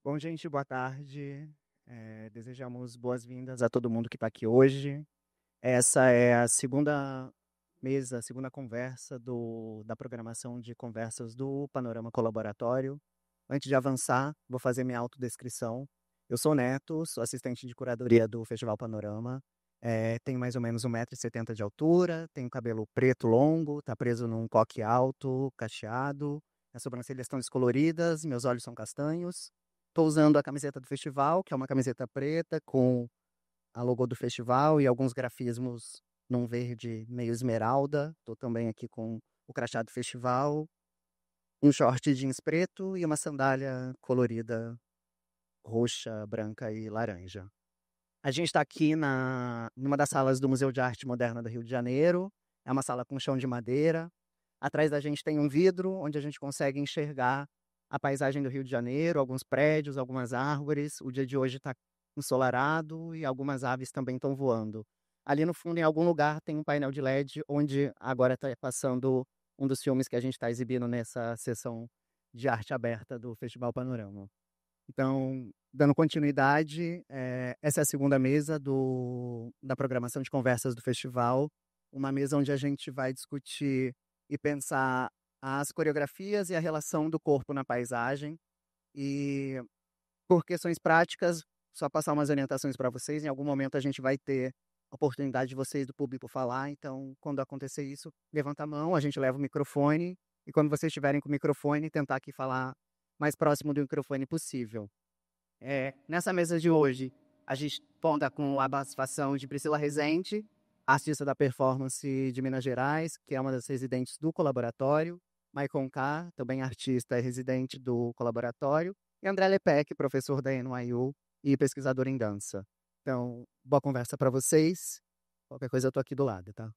Bom, gente, boa tarde. Desejamos boas-vindas a todo mundo que está aqui hoje. Essa é a segunda mesa, a segunda conversa da programação de conversas do Panorama Colaboratório. Antes de avançar, vou fazer minha autodescrição. Eu sou Neto, sou assistente de curadoria do Festival Panorama. Tenho mais ou menos 1,70 m de altura, tenho cabelo preto longo, tá preso num coque alto, cacheado, as sobrancelhas estão descoloridas, meus olhos são castanhos. Estou usando a camiseta do festival, que é uma camiseta preta com a logo do festival e alguns grafismos num verde meio esmeralda. Estou também aqui com o crachá do festival, um short jeans preto e uma sandália colorida roxa, branca e laranja. A gente está aqui numa das salas do Museu de Arte Moderna do Rio de Janeiro. É uma sala com chão de madeira. Atrás da gente tem um vidro onde a gente consegue enxergar a paisagem do Rio de Janeiro, alguns prédios, algumas árvores. O dia de hoje está ensolarado e algumas aves também estão voando. Ali no fundo, em algum lugar, tem um painel de LED onde agora está passando um dos filmes que a gente está exibindo nessa sessão de arte aberta do Festival Panorama. Então, dando continuidade, essa é a segunda mesa da programação de conversas do festival, uma mesa onde a gente vai discutir e pensar as coreografias e a relação do corpo na paisagem. E, por questões práticas, só passar umas orientações para vocês. Em algum momento a gente vai ter a oportunidade de vocês, do público, falar. Então, quando acontecer isso, levanta a mão, a gente leva o microfone. E quando vocês estiverem com o microfone, tentar aqui falar mais próximo do microfone possível. Nessa mesa de hoje, a gente conta com a participação de Priscila Rezende, artista da performance de Minas Gerais, que é uma das residentes do colaboratório. Maicon K, também artista e residente do colaboratório. E André Lepec, professor da NYU e pesquisador em dança. Então, boa conversa para vocês. Qualquer coisa eu tô aqui do lado, tá?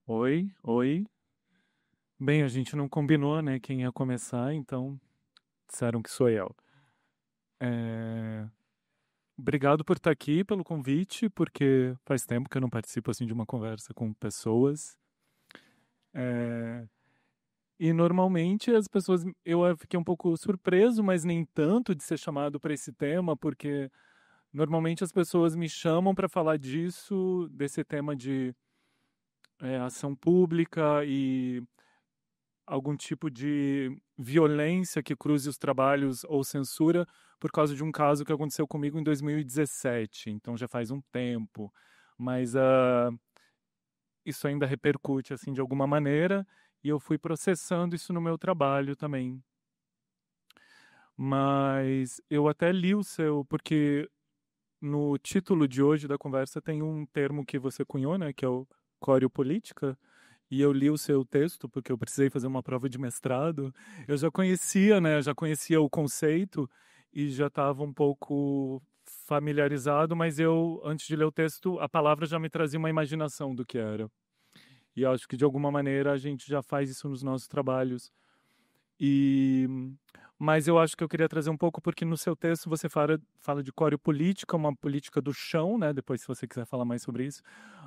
Oi, oi. Bem, a gente não combinou, né, quem ia começar, então disseram que sou eu. É, Obrigado por estar aqui, pelo convite, porque faz tempo que eu não participo assim de uma conversa com pessoas. É, E normalmente as pessoas, eu fiquei um pouco surpreso, mas nem tanto de ser chamado para esse tema, porque normalmente as pessoas me chamam para falar disso, desse tema de ação pública e algum tipo de violência que cruze os trabalhos ou censura por causa de um caso que aconteceu comigo em 2017, então já faz um tempo, mas isso ainda repercute assim de alguma maneira e eu fui processando isso no meu trabalho também. Mas eu até li o seu, porque no título de hoje da conversa tem um termo que você cunhou, né, que é o coreopolítica. E eu li o seu texto porque eu precisei fazer uma prova de mestrado. Eu já conhecia, né? Já conhecia o conceito e já estava um pouco familiarizado, mas eu, antes de ler o texto, a palavra já me trazia uma imaginação do que era. E acho que de alguma maneira a gente já faz isso nos nossos trabalhos. E mas eu acho que eu queria trazer um pouco porque no seu texto você fala de coreopolítica, uma política do chão, né? Depois, se você quiser falar mais sobre isso.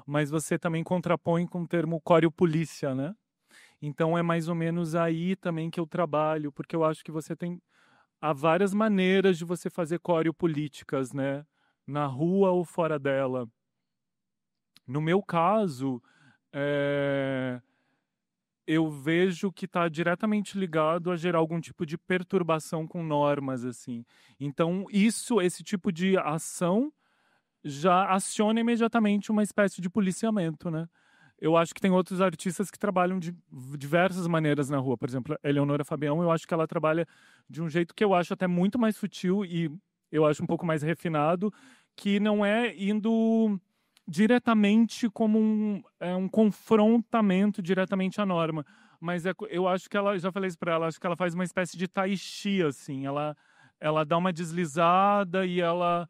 Mas você também contrapõe com o termo coreopolícia, né? Então é mais ou menos aí também que eu trabalho, porque eu acho que você tem há várias maneiras de você fazer coreopolíticas, né? Na rua ou fora dela. No meu caso, é, eu vejo que está diretamente ligado a gerar algum tipo de perturbação com normas, assim. Então, esse tipo de ação já aciona imediatamente uma espécie de policiamento, né? Eu acho que tem outros artistas que trabalham de diversas maneiras na rua. Por exemplo, a Eleonora Fabião, eu acho que ela trabalha de um jeito que eu acho até muito mais sutil e eu acho um pouco mais refinado, que não é indo diretamente como um confrontamento diretamente à norma. Mas eu acho que ela, já falei isso para ela, acho que ela faz uma espécie de tai chi, assim. Ela dá uma deslizada e ela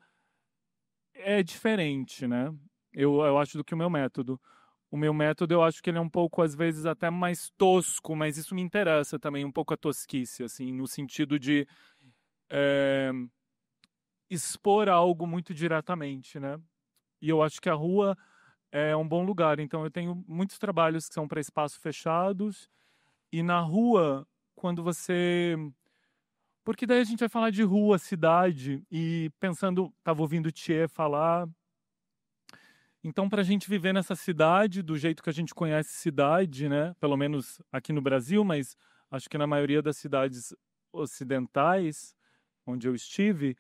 é diferente, né? Eu acho do que o meu método. O meu método, eu acho que ele é um pouco, às vezes, até mais tosco, mas isso me interessa também, um pouco a tosquice, assim, no sentido de é, expor algo muito diretamente, né? E eu acho que a rua é um bom lugar. Então, eu tenho muitos trabalhos que são para espaços fechados. E na rua, quando você... Porque daí a gente vai falar de rua, cidade, e pensando, estava ouvindo o Thier falar. Então, para a gente viver nessa cidade, do jeito que a gente conhece cidade, né? Pelo menos aqui no Brasil, mas acho que na maioria das cidades ocidentais, onde eu estive,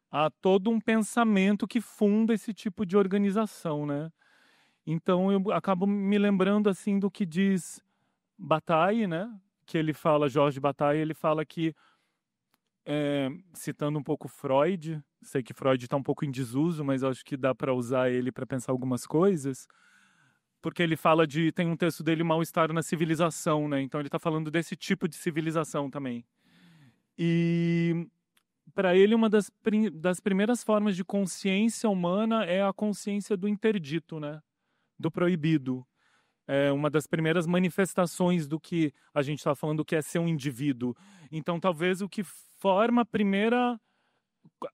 há todo um pensamento que funda esse tipo de organização, né? Então, eu acabo me lembrando, assim, do que diz Bataille, né? Que ele fala, Jorge Bataille, ele fala que citando um pouco Freud, sei que Freud está um pouco em desuso, mas eu acho que dá para usar ele para pensar algumas coisas, porque ele fala tem um texto dele, Mal-Estar na Civilização, né? Então ele está falando desse tipo de civilização também. E para ele, uma das primeiras formas de consciência humana é a consciência do interdito, né? Do proibido. É uma das primeiras manifestações do que a gente está falando, que é ser um indivíduo. Então, talvez o que forma a primeira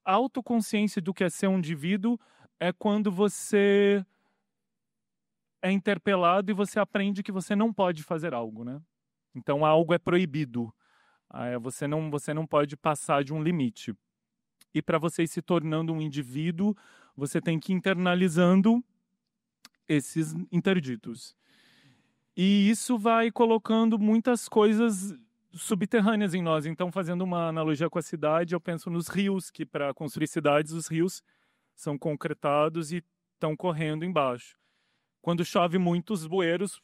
autoconsciência do que é ser um indivíduo é quando você é interpelado e você aprende que você não pode fazer algo, né? Então, algo é proibido. Você não pode passar de um limite. E para você ir se tornando um indivíduo, você tem que ir internalizando esses interditos. E isso vai colocando muitas coisas subterrâneas em nós. Então, fazendo uma analogia com a cidade, eu penso nos rios, que para construir cidades, os rios são concretados e estão correndo embaixo. Quando chove muito, os bueiros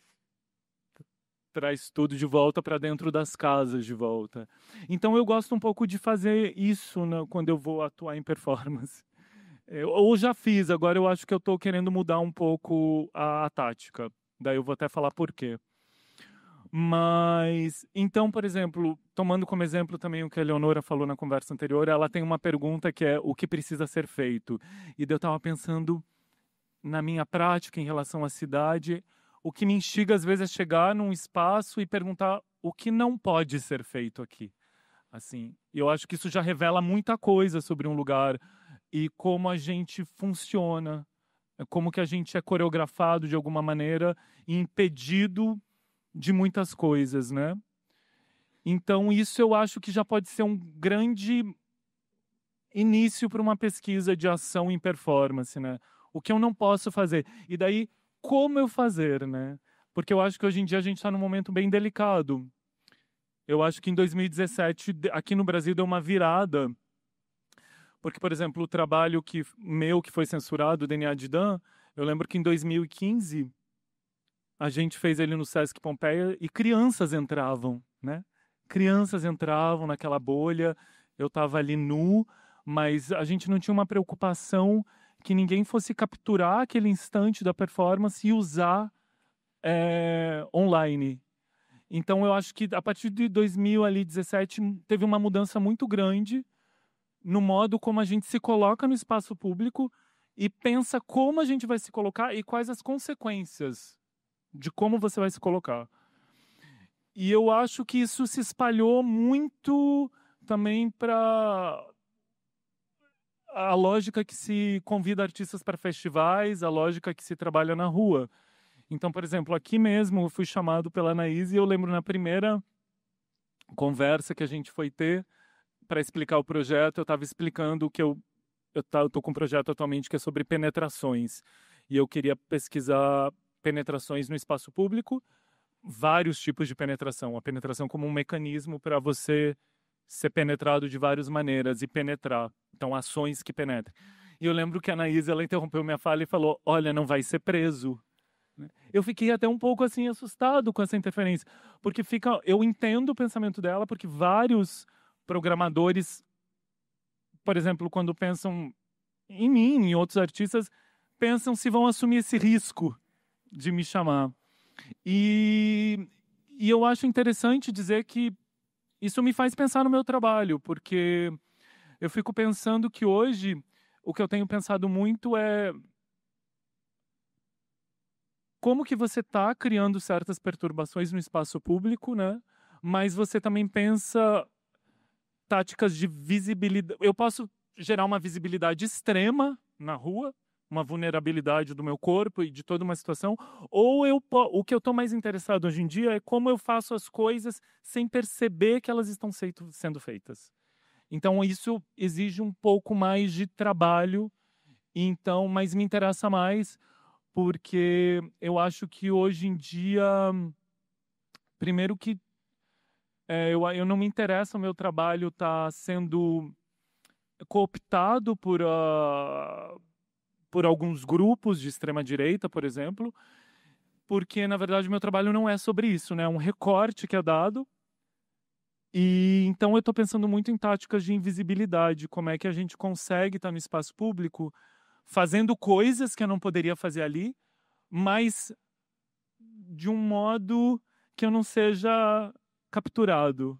traz tudo de volta para dentro das casas de volta. Então, eu gosto um pouco de fazer isso, né, quando eu vou atuar em performance. Ou já fiz, agora eu acho que eu estou querendo mudar um pouco a tática. Daí eu vou até falar por quê. Mas, então, por exemplo, tomando como exemplo também o que a Eleonora falou na conversa anterior, ela tem uma pergunta que é o que precisa ser feito. E daí eu estava pensando na minha prática em relação à cidade, o que me instiga às vezes é chegar num espaço e perguntar o que não pode ser feito aqui. Assim, eu acho que isso já revela muita coisa sobre um lugar e como a gente funciona, como que a gente é coreografado de alguma maneira e impedido de muitas coisas, né? Então, isso eu acho que já pode ser um grande início para uma pesquisa de ação em performance, né? O que eu não posso fazer. E daí, como eu fazer, né? Porque eu acho que hoje em dia a gente está num momento bem delicado. Eu acho que em 2017, aqui no Brasil, deu uma virada. Porque, por exemplo, o trabalho que foi censurado, o DNA de Dan, eu lembro que em 2015 a gente fez ele no Sesc Pompeia e crianças entravam, né? Crianças entravam naquela bolha, eu estava ali nu, mas a gente não tinha uma preocupação que ninguém fosse capturar aquele instante da performance e usar online. Então eu acho que a partir de 2017 teve uma mudança muito grande no modo como a gente se coloca no espaço público e pensa como a gente vai se colocar e quais as consequências de como você vai se colocar. E eu acho que isso se espalhou muito também para a lógica que se convida artistas para festivais, a lógica que se trabalha na rua. Então, por exemplo, aqui mesmo eu fui chamado pela Anaís e eu lembro na primeira conversa que a gente foi ter para explicar o projeto, eu estava explicando que eu estou com um projeto atualmente que é sobre penetrações. E eu queria pesquisar penetrações no espaço público, vários tipos de penetração. A penetração como um mecanismo para você ser penetrado de várias maneiras e penetrar. Então, ações que penetrem. E eu lembro que a Anaís, ela interrompeu minha fala e falou, olha, não vai ser preso. Eu fiquei até um pouco assim assustado com essa interferência, porque eu entendo o pensamento dela, porque vários programadores, por exemplo, quando pensam em mim, em outros artistas, pensam se vão assumir esse risco de me chamar. E eu acho interessante dizer que isso me faz pensar no meu trabalho, porque eu fico pensando que hoje o que eu tenho pensado muito é como que você está criando certas perturbações no espaço público, né? Mas você também pensa táticas de visibilidade. Eu posso gerar uma visibilidade extrema na rua, uma vulnerabilidade do meu corpo e de toda uma situação, ou o que eu estou mais interessado hoje em dia é como eu faço as coisas sem perceber que elas estão sendo feitas. Então isso exige um pouco mais de trabalho, então, mas me interessa mais porque eu acho que hoje em dia, primeiro que eu não me interessa o meu trabalho tá sendo cooptado por alguns grupos de extrema direita, por exemplo, porque na verdade meu trabalho não é sobre isso, né? É um recorte que é dado. E então eu estou pensando muito em táticas de invisibilidade, como é que a gente consegue estar no espaço público fazendo coisas que eu não poderia fazer ali, mas de um modo que eu não seja capturado.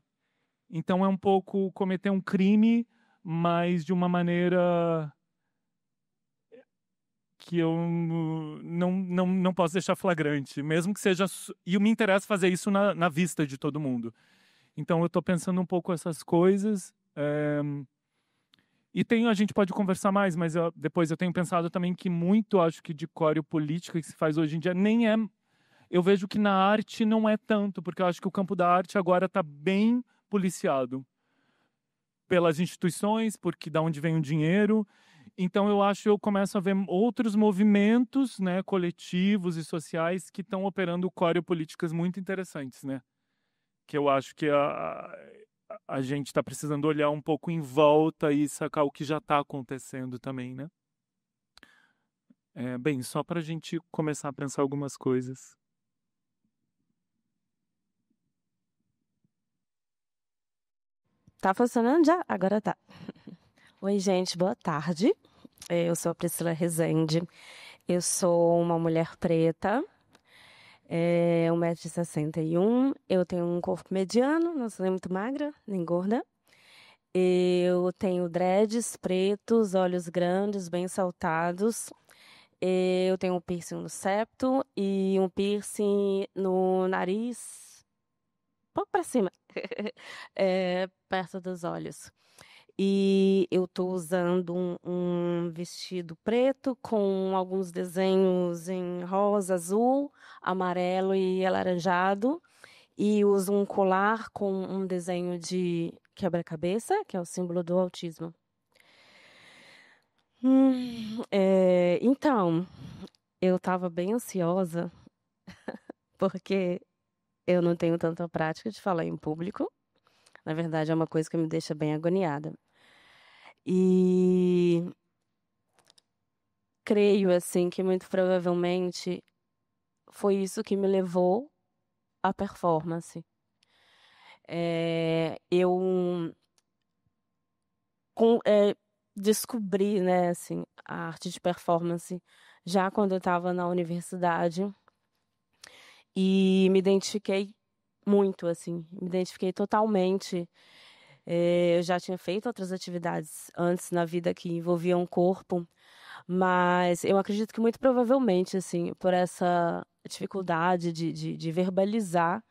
Então é um pouco cometer um crime, mas de uma maneira que eu não posso deixar flagrante, mesmo que seja. E me interessa fazer isso na vista de todo mundo. Então eu estou pensando um pouco essas coisas. E a gente pode conversar mais, mas depois eu tenho pensado também que muito, acho que de coreo-política que se faz hoje em dia nem é. Eu vejo que na arte não é tanto, porque eu acho que o campo da arte agora está bem policiado pelas instituições, porque da onde vem o dinheiro. Então eu começo a ver outros movimentos, né, coletivos e sociais que estão operando coreo-políticas muito interessantes, né? Que eu acho que a gente está precisando olhar um pouco em volta e sacar o que já está acontecendo também, né? Bem, só para a gente começar a pensar algumas coisas. Tá funcionando já? Agora tá. Oi, gente, boa tarde. Eu sou a Priscila Rezende. Eu sou uma mulher preta, 1,61 m. Eu tenho um corpo mediano, não sou nem muito magra, nem gorda. Eu tenho dreads pretos, olhos grandes, bem saltados. Eu tenho um piercing no septo e um piercing no nariz, um pouco para cima, perto dos olhos. E eu estou usando um vestido preto com alguns desenhos em rosa, azul, amarelo e alaranjado. E uso um colar com um desenho de quebra-cabeça, que é o símbolo do autismo. Então, eu estava bem ansiosa, porque eu não tenho tanta prática de falar em público. Na verdade, é uma coisa que me deixa bem agoniada. E creio, assim, que muito provavelmente foi isso que me levou à performance. Eu descobri, né, assim, a arte de performance já quando eu estava na universidade e me identifiquei muito, assim, me identifiquei totalmente. Eu já tinha feito outras atividades antes na vida que envolviam o corpo, mas eu acredito que muito provavelmente, assim, por essa dificuldade de verbalizar,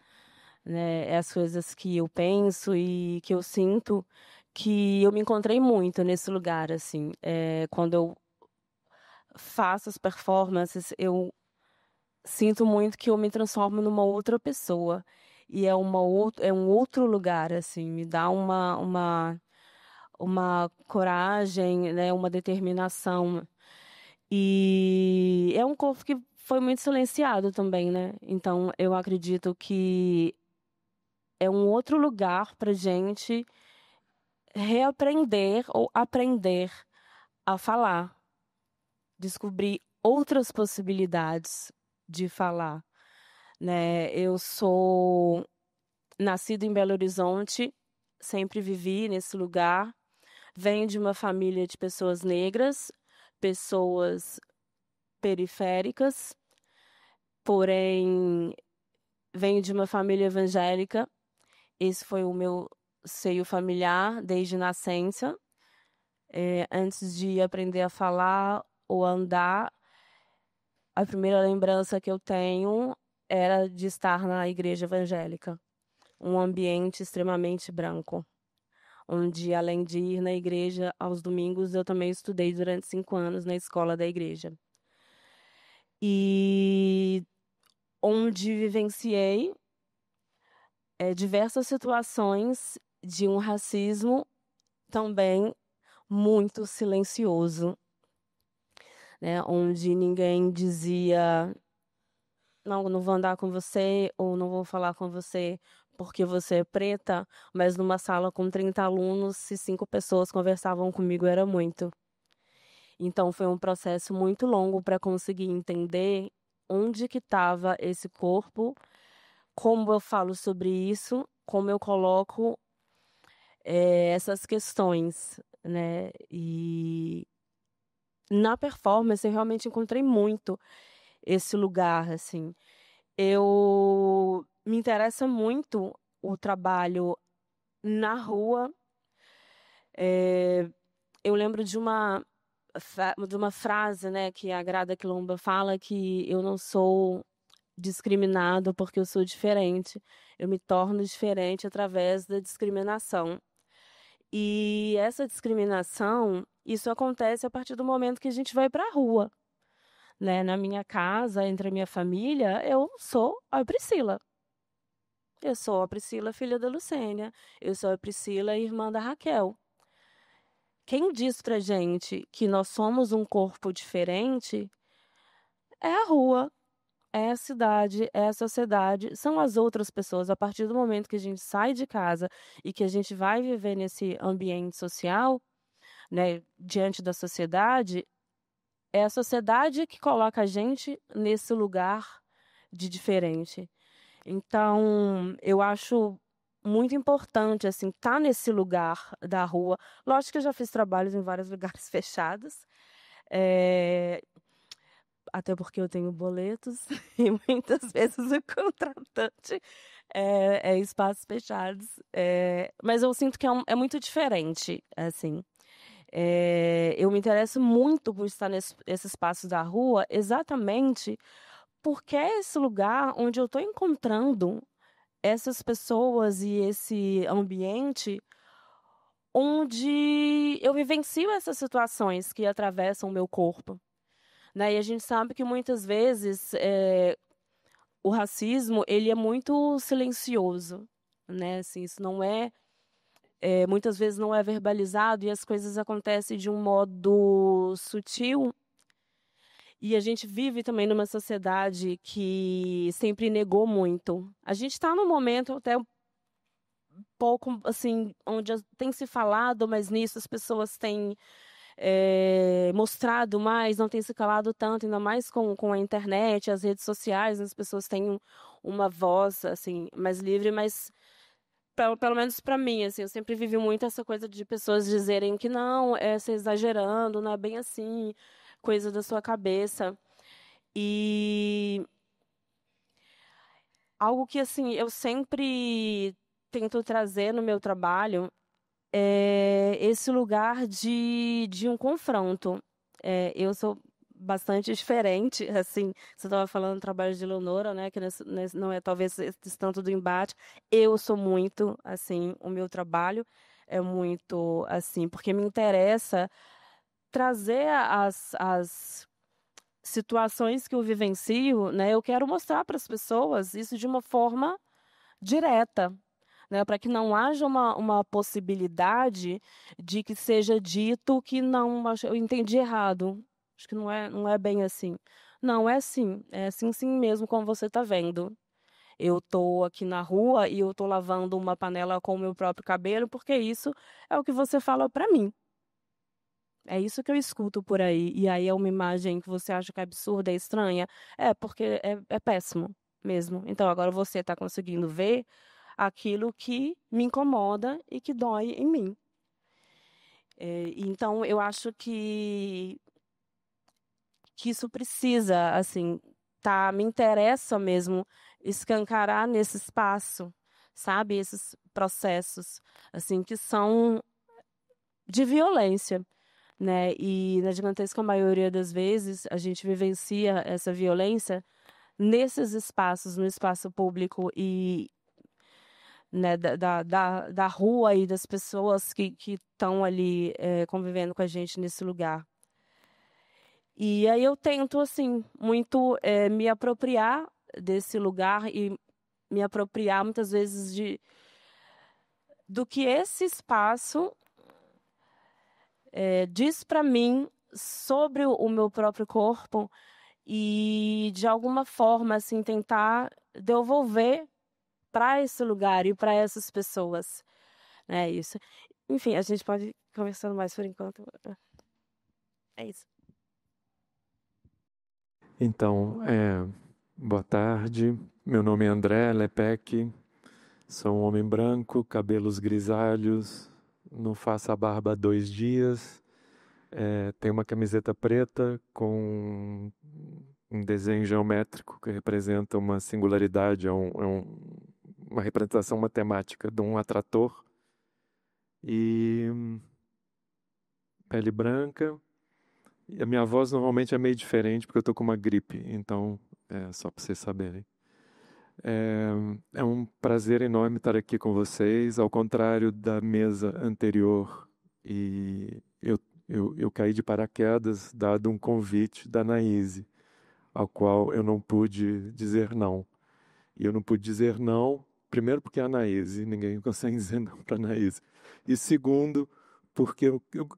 né, as coisas que eu penso e que eu sinto, que eu me encontrei muito nesse lugar, assim. Quando eu faço as performances, eu sinto muito que eu me transformo numa outra pessoa. E é um outro lugar, assim, me dá uma coragem, né, uma determinação. E é um corpo que foi muito silenciado também, né? Então, eu acredito que é um outro lugar para gente reaprender ou aprender a falar, descobrir outras possibilidades de falar, né? Eu sou nascida em Belo Horizonte, sempre vivi nesse lugar. Venho de uma família de pessoas negras, pessoas periféricas, porém venho de uma família evangélica. Esse foi o meu seio familiar desde nascença. Antes de aprender a falar ou a andar, a primeira lembrança que eu tenho era de estar na igreja evangélica, um ambiente extremamente branco, onde, além de ir na igreja aos domingos, eu também estudei durante 5 anos na escola da igreja. E onde vivenciei diversas situações de um racismo também muito silencioso, né? Onde ninguém dizia, não vou andar com você ou não vou falar com você porque você é preta, mas numa sala com 30 alunos, se 5 pessoas conversavam comigo, era muito. Então foi um processo muito longo para conseguir entender onde que estava esse corpo, como eu falo sobre isso, como eu coloco essas questões, né? E na performance eu realmente encontrei muito esse lugar, assim. Eu me interessa muito o trabalho na rua. Eu lembro de uma frase, né, que a Grada Quilomba fala, que eu não sou discriminado porque eu sou diferente. Eu me torno diferente através da discriminação. E essa discriminação, isso acontece a partir do momento que a gente vai para a rua, né? Na minha casa, entre a minha família, eu sou a Priscila. Eu sou a Priscila, filha da Lucênia. Eu sou a Priscila, irmã da Raquel. Quem diz pra gente que nós somos um corpo diferente é a rua, é a cidade, é a sociedade, são as outras pessoas. A partir do momento que a gente sai de casa e que a gente vai viver nesse ambiente social, né, diante da sociedade, é a sociedade que coloca a gente nesse lugar de diferente. Então, eu acho muito importante, assim, estar nesse lugar da rua. Lógico que eu já fiz trabalhos em vários lugares fechados, até porque eu tenho boletos e muitas vezes o contratante é espaços fechados. Mas eu sinto que é muito diferente, assim. Eu me interesso muito por estar nesse espaço da rua, exatamente porque é esse lugar onde eu estou encontrando essas pessoas e esse ambiente onde eu vivencio essas situações que atravessam o meu corpo, né? E a gente sabe que muitas vezes o racismo ele é muito silencioso, né? Assim, isso não muitas vezes não é verbalizado e as coisas acontecem de um modo sutil. E a gente vive também numa sociedade que sempre negou muito. A gente está num momento até um pouco assim, onde tem se falado, mas nisso as pessoas têm mostrado mais, não tem se calado tanto, ainda mais com a internet, as redes sociais, as pessoas têm uma voz assim mais livre, mas pelo menos para mim, assim, eu sempre vivi muito essa coisa de pessoas dizerem que não, você exagerando, não é bem assim, coisa da sua cabeça. E algo que, assim, eu sempre tento trazer no meu trabalho é esse lugar de um confronto. Eu sou bastante diferente, assim, você estava falando do trabalho de Leonora, né, que não é talvez esse tanto do embate. Eu sou muito, assim, o meu trabalho é muito, assim, porque me interessa trazer as situações que eu vivencio, né, eu quero mostrar para as pessoas isso de uma forma direta, né, para que não haja uma possibilidade de que seja dito que não, eu entendi errado. Acho que não é bem assim. Não, é assim sim mesmo, como você está vendo. Eu estou aqui na rua e eu estou lavando uma panela com o meu próprio cabelo, porque isso é o que você fala para mim. É isso que eu escuto por aí. E aí é uma imagem que você acha que é absurda, é estranha. Porque é péssimo mesmo. Então agora você está conseguindo ver aquilo que me incomoda e que dói em mim. Então eu acho que isso precisa, assim, me interessa mesmo escancarar nesse espaço, sabe? Esses processos, assim, que são de violência, né? E na gigantesca maioria das vezes a gente vivencia essa violência nesses espaços, no espaço público e né, da rua e das pessoas que estão ali convivendo com a gente nesse lugar. E aí eu tento, assim, muito me apropriar desse lugar e me apropriar muitas vezes do que esse espaço diz para mim sobre o meu próprio corpo e, de alguma forma, assim, tentar devolver para esse lugar e para essas pessoas, né? Isso. Enfim, a gente pode ir conversando mais por enquanto. É isso. Então, boa tarde. Meu nome é André Lepec. Sou um homem branco, cabelos grisalhos, não faço a barba há 2 dias. Tenho uma camiseta preta com um desenho geométrico que representa uma singularidade, uma representação matemática de um atrator. E pele branca. E a minha voz normalmente é meio diferente porque eu estou com uma gripe, então só para vocês saberem. É um prazer enorme estar aqui com vocês, ao contrário da mesa anterior, e eu caí de paraquedas dado um convite da Anaíse, ao qual eu não pude dizer não. E eu não pude dizer não, primeiro porque é a Anaíse, ninguém consegue dizer não para a Anaíse. E segundo, porque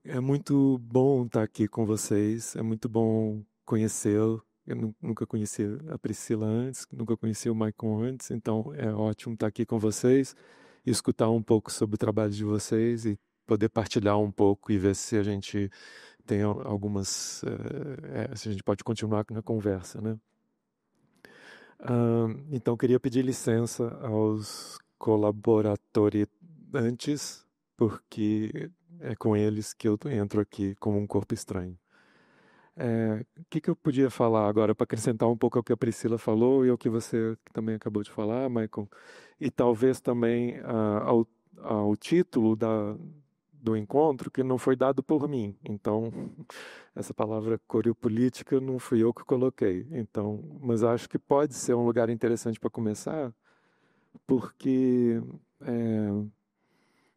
é muito bom estar aqui com vocês, é muito bom conhecê-lo. Eu nunca conheci a Priscila antes, nunca conheci o Maicon antes, então é ótimo estar aqui com vocês, escutar um pouco sobre o trabalho de vocês e poder partilhar um pouco e ver se a gente tem algumas... se a gente pode continuar na conversa, né? Então, queria pedir licença aos colaboradores, porque é com eles que eu entro aqui como um corpo estranho. O que eu podia falar agora para acrescentar um pouco ao que a Priscila falou e ao que você também acabou de falar, Michael? E talvez também ao título do encontro, que não foi dado por mim. Então, essa palavra coreopolítica não fui eu que coloquei. Então, mas acho que pode ser um lugar interessante para começar, porque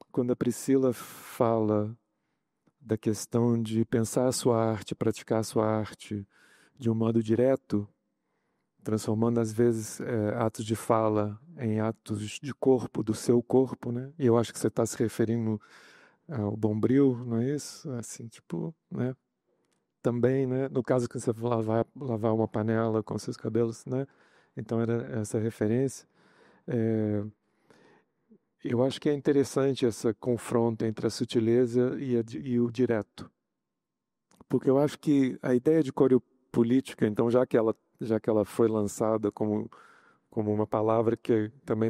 quando a Priscila fala da questão de pensar a sua arte, praticar a sua arte de um modo direto, transformando às vezes atos de fala em atos de corpo, do seu corpo, né? E eu acho que você está se referindo ao Bombril, não é isso? Assim, tipo, né? Também, né? No caso que você for lavar uma panela com seus cabelos, né? Então era essa referência. Eu acho que é interessante esse confronto entre a sutileza e o direto. Porque eu acho que a ideia de coreopolítica, então, já que ela foi lançada como uma palavra que também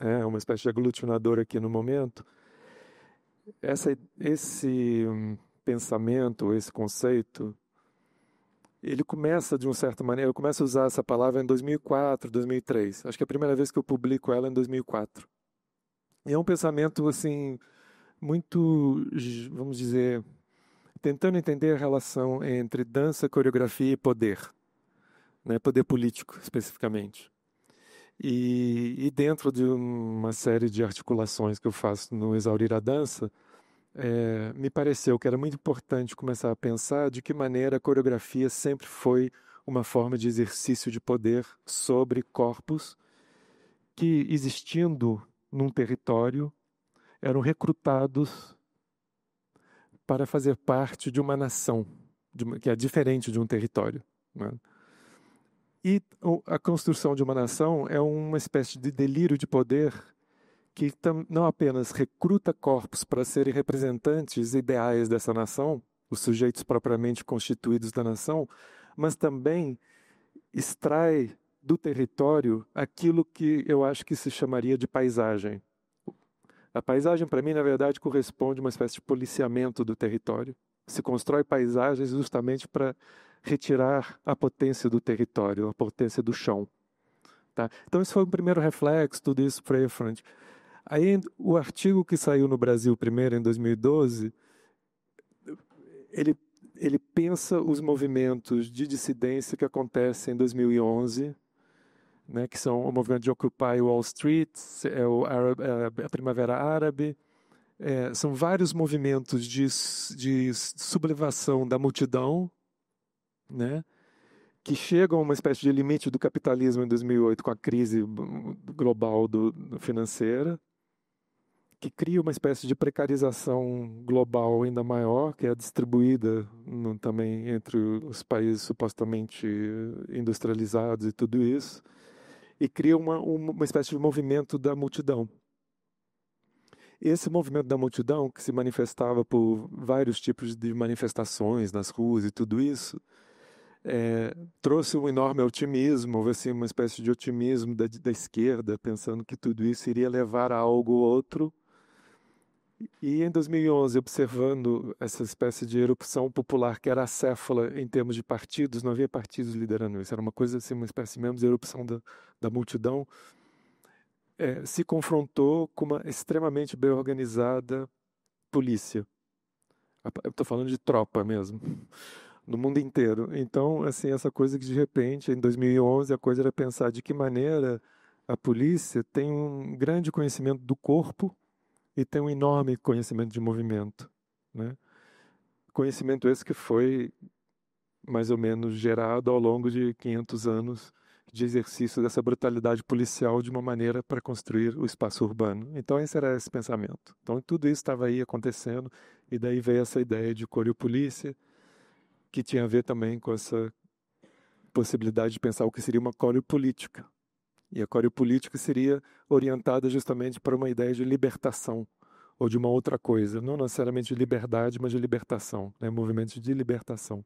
é uma espécie de aglutinador aqui no momento, esse pensamento, esse conceito, ele começa de uma certa maneira, eu começo a usar essa palavra em 2004, 2003. Acho que a primeira vez que eu publico ela é em 2004. E é um pensamento, assim, muito, vamos dizer, tentando entender a relação entre dança, coreografia e poder, né? Poder político, especificamente. E dentro de uma série de articulações que eu faço no Exaurir a Dança, me pareceu que era muito importante começar a pensar de que maneira a coreografia sempre foi uma forma de exercício de poder sobre corpos que, existindo num território, eram recrutados para fazer parte de uma nação, que é diferente de um território, né? E a construção de uma nação é uma espécie de delírio de poder que não apenas recruta corpos para serem representantes ideais dessa nação, os sujeitos propriamente constituídos da nação, mas também extrai do território aquilo que eu acho que se chamaria de paisagem. A paisagem, para mim, na verdade, corresponde a uma espécie de policiamento do território. Se constrói paisagens justamente para retirar a potência do território, a potência do chão. Tá? Então, esse foi o primeiro reflexo, tudo isso para frente. Aí, o artigo que saiu no Brasil primeiro, em 2012, ele pensa os movimentos de dissidência que acontecem em 2011 né, que são o movimento de Occupy Wall Street, a Primavera Árabe. São vários movimentos de sublevação da multidão, né, que chegam a uma espécie de limite do capitalismo em 2008 com a crise global financeira, que cria uma espécie de precarização global ainda maior, que é distribuída também entre os países supostamente industrializados e tudo isso, e cria uma espécie de movimento da multidão. Esse movimento da multidão, que se manifestava por vários tipos de manifestações nas ruas e tudo isso, trouxe um enorme otimismo, assim, uma espécie de otimismo da esquerda, pensando que tudo isso iria levar a algo ou outro. E em 2011, observando essa espécie de erupção popular que era acéfala em termos de partidos, não havia partidos liderando isso, era uma coisa assim, uma espécie mesmo de erupção da multidão, se confrontou com uma extremamente bem organizada polícia. Eu estou falando de tropa mesmo, no mundo inteiro. Então, assim, essa coisa que de repente, em 2011, a coisa era pensar de que maneira a polícia tem um grande conhecimento do corpo e tem um enorme conhecimento de movimento, né? Conhecimento esse que foi mais ou menos gerado ao longo de 500 anos de exercício dessa brutalidade policial de uma maneira para construir o espaço urbano. Então esse era esse pensamento. Então tudo isso estava aí acontecendo e daí veio essa ideia de coreopolícia, que tinha a ver também com essa possibilidade de pensar o que seria uma coreopolítica. E a coreopolítica seria orientada justamente para uma ideia de libertação ou de uma outra coisa, não necessariamente de liberdade, mas de libertação, né? Movimentos de libertação.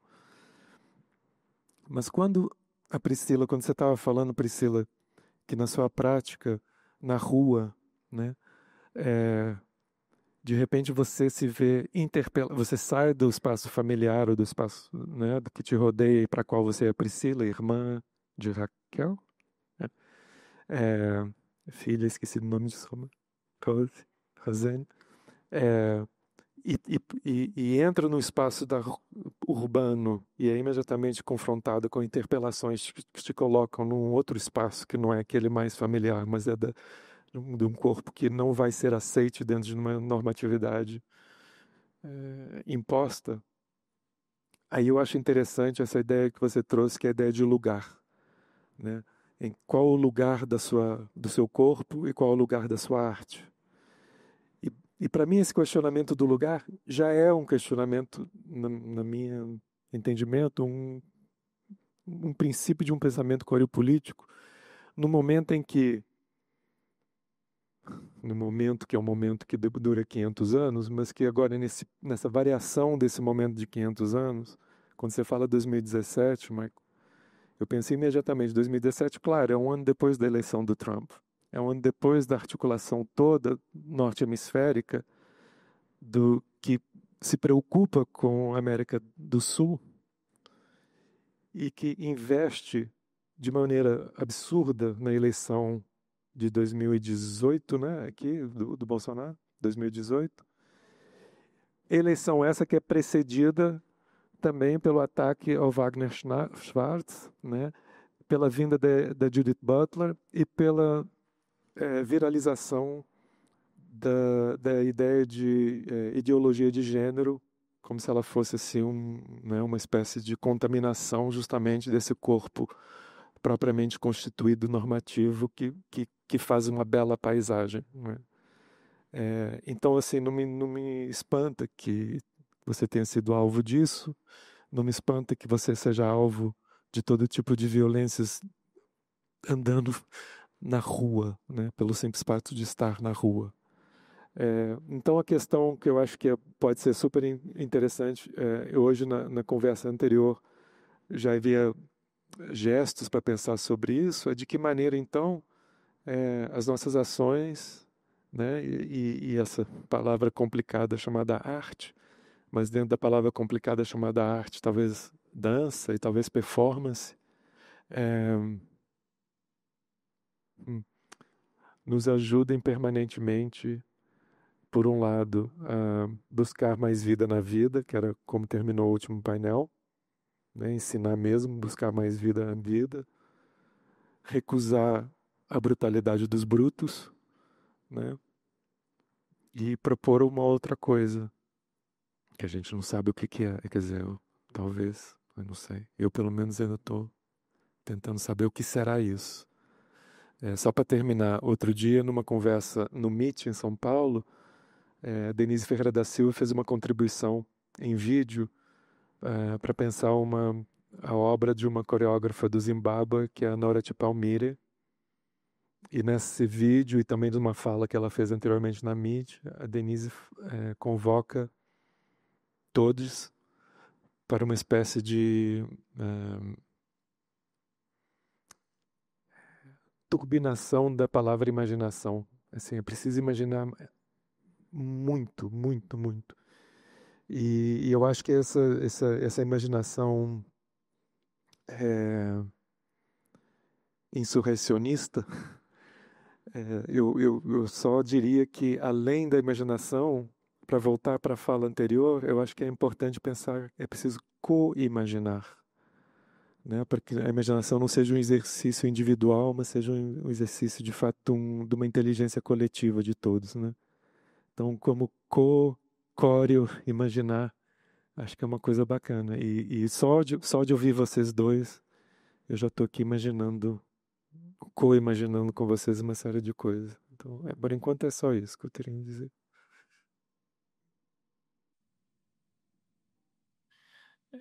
Mas quando você estava falando, Priscila, que na sua prática, na rua, né, de repente você se vê interpelado, você sai do espaço familiar ou do espaço, né, que te rodeia e para qual você é Priscila, irmã de Raquel, filha, esqueci o nome de sua Rosane, e entra no espaço urbano e é imediatamente confrontado com interpelações que te colocam num outro espaço que não é aquele mais familiar, mas é de um corpo que não vai ser aceite dentro de uma normatividade imposta. Aí eu acho interessante essa ideia que você trouxe, que é a ideia de lugar, né? Em qual o lugar do seu corpo e qual o lugar da sua arte. E para mim esse questionamento do lugar já é um questionamento, na minha entendimento, um princípio de um pensamento coreopolítico, no momento que é um momento que dura 500 anos, mas que agora nessa variação desse momento de 500 anos, quando você fala 2017, Michael, eu pensei imediatamente, 2017, claro, é um ano depois da eleição do Trump, é um ano depois da articulação toda norte-hemisférica do que se preocupa com a América do Sul e que investe de maneira absurda na eleição de 2018, né, aqui do Bolsonaro, 2018. Eleição essa que é precedida também pelo ataque ao Wagner Schwartz, né, pela vinda da Judith Butler e pela viralização da ideia de ideologia de gênero, como se ela fosse assim, uma espécie de contaminação justamente desse corpo propriamente constituído normativo que faz uma bela paisagem, né? Então, assim, não me espanta que você tenha sido alvo disso, não me espanta que você seja alvo de todo tipo de violências andando na rua, né, pelo simples fato de estar na rua. Então, a questão que eu acho que pode ser super interessante, hoje na conversa anterior já havia gestos para pensar sobre isso, é de que maneira, então, as nossas ações, né, e essa palavra complicada chamada arte, mas dentro da palavra complicada chamada arte, talvez dança e talvez performance, nos ajudem permanentemente, por um lado, a buscar mais vida na vida, que era como terminou o último painel, né? Ensinar mesmo, buscar mais vida na vida, recusar a brutalidade dos brutos, né? E propor uma outra coisa que a gente não sabe o que que é. Quer dizer, talvez, eu não sei. Eu, pelo menos, ainda estou tentando saber o que será isso. Só para terminar, outro dia, numa conversa no MIT, em São Paulo, Denise Ferreira da Silva fez uma contribuição em vídeo para pensar a obra de uma coreógrafa do Zimbábue, que é a Nora Palmire. E nesse vídeo, e também de uma fala que ela fez anteriormente na MIT, a Denise convoca todos para uma espécie de turbinação da palavra imaginação. Assim, é preciso imaginar muito, muito, muito. E eu acho que essa imaginação insurrecionista, eu só diria que, além da imaginação, para voltar para a fala anterior, eu acho que é importante pensar, é preciso co-imaginar, né? Para que a imaginação não seja um exercício individual, mas seja um exercício, de fato, de uma inteligência coletiva de todos, né? Então, como coreo imaginar, acho que é uma coisa bacana. E só de ouvir vocês dois, eu já estou aqui imaginando, co-imaginando com vocês uma série de coisas. Então, por enquanto é só isso que eu teria a dizer.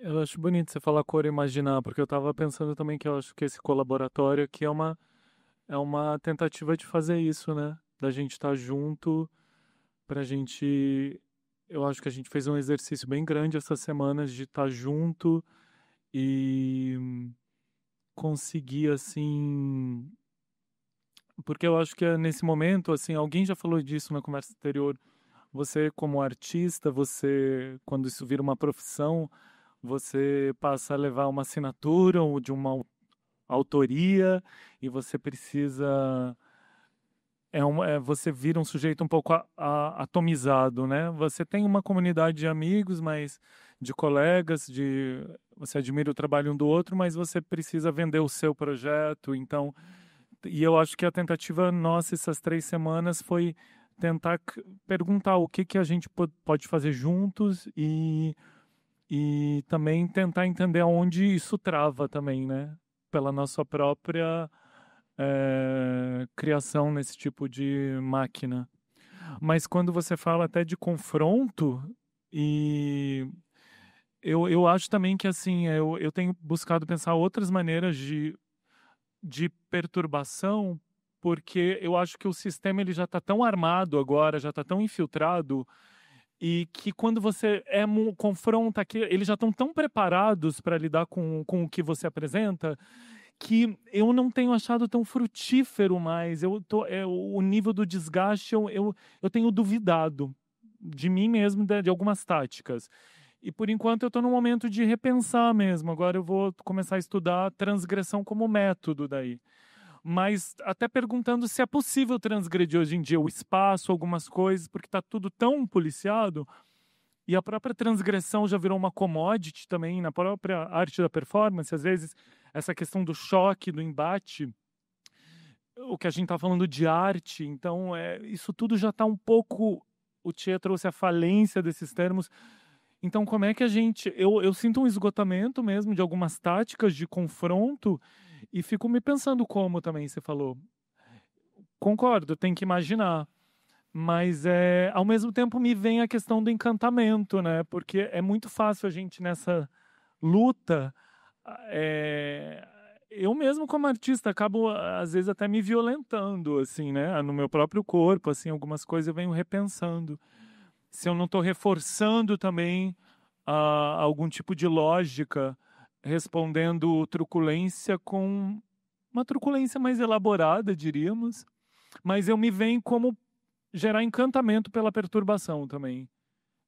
Eu acho bonito você falar cor e imaginar, porque eu estava pensando também que eu acho que esse colaboratório aqui é uma tentativa de fazer isso, né? Da gente estar junto, pra gente. Eu acho que a gente fez um exercício bem grande essas semanas de estar junto e conseguir, assim. Porque eu acho que nesse momento, assim, alguém já falou disso na conversa anterior. Você, como artista, quando isso vira uma profissão, você passa a levar uma assinatura ou de uma autoria e você precisa você vira um sujeito um pouco atomizado, né? Você tem uma comunidade de amigos, mas de colegas, você admira o trabalho um do outro, mas você precisa vender o seu projeto. Então, e eu acho que a tentativa nossa essas 3 semanas foi tentar perguntar o que a gente pode fazer juntos e também tentar entender aonde isso trava também, né? Pela nossa própria criação nesse tipo de máquina. Mas quando você fala até de confronto, e eu acho também que assim, eu tenho buscado pensar outras maneiras de perturbação, porque eu acho que o sistema ele já está tão armado agora, já está tão infiltrado, e que quando você confronta, eles já estão tão preparados para lidar com o que você apresenta, que eu não tenho achado tão frutífero mais. O nível do desgaste, eu tenho duvidado de mim mesmo, de algumas táticas. E por enquanto eu estou num momento de repensar mesmo. Agora eu vou começar a estudar transgressão como método daí. Mas até perguntando se é possível transgredir hoje em dia o espaço, algumas coisas, porque está tudo tão policiado. E a própria transgressão já virou uma commodity também na própria arte da performance. Às vezes, essa questão do choque, do embate, o que a gente está falando de arte. Então, isso tudo já está um pouco... O Tia trouxe a falência desses termos. Então, como é que a gente... Eu sinto um esgotamento mesmo de algumas táticas de confronto e fico me pensando como também você falou. Concordo, tem que imaginar. Mas, ao mesmo tempo, me vem a questão do encantamento, né? Porque é muito fácil a gente, nessa luta... eu mesmo, como artista, acabo, às vezes, até me violentando, assim, né? No meu próprio corpo, assim, algumas coisas eu venho repensando. Se eu não estou reforçando também algum tipo de lógica, respondendo truculência com uma truculência mais elaborada, diríamos. Mas eu me venho como gerar encantamento pela perturbação também,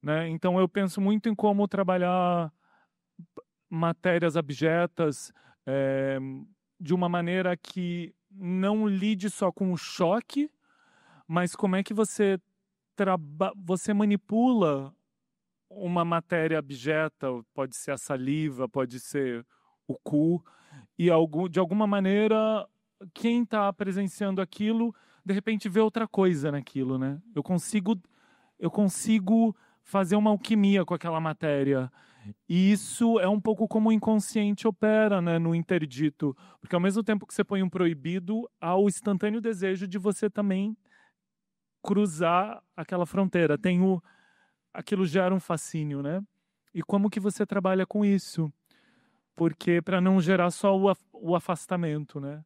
né? Então eu penso muito em como trabalhar matérias abjetas de uma maneira que não lide só com o choque, mas como é que você manipula uma matéria abjeta, pode ser a saliva, pode ser o cu, e de alguma maneira quem está presenciando aquilo, de repente vê outra coisa naquilo, né? Eu consigo fazer uma alquimia com aquela matéria. E isso é um pouco como o inconsciente opera, né, no interdito. Porque ao mesmo tempo que você põe um proibido, há o instantâneo desejo de você também cruzar aquela fronteira. Aquilo gera um fascínio, né? E como que você trabalha com isso? Porque para não gerar só o afastamento, né?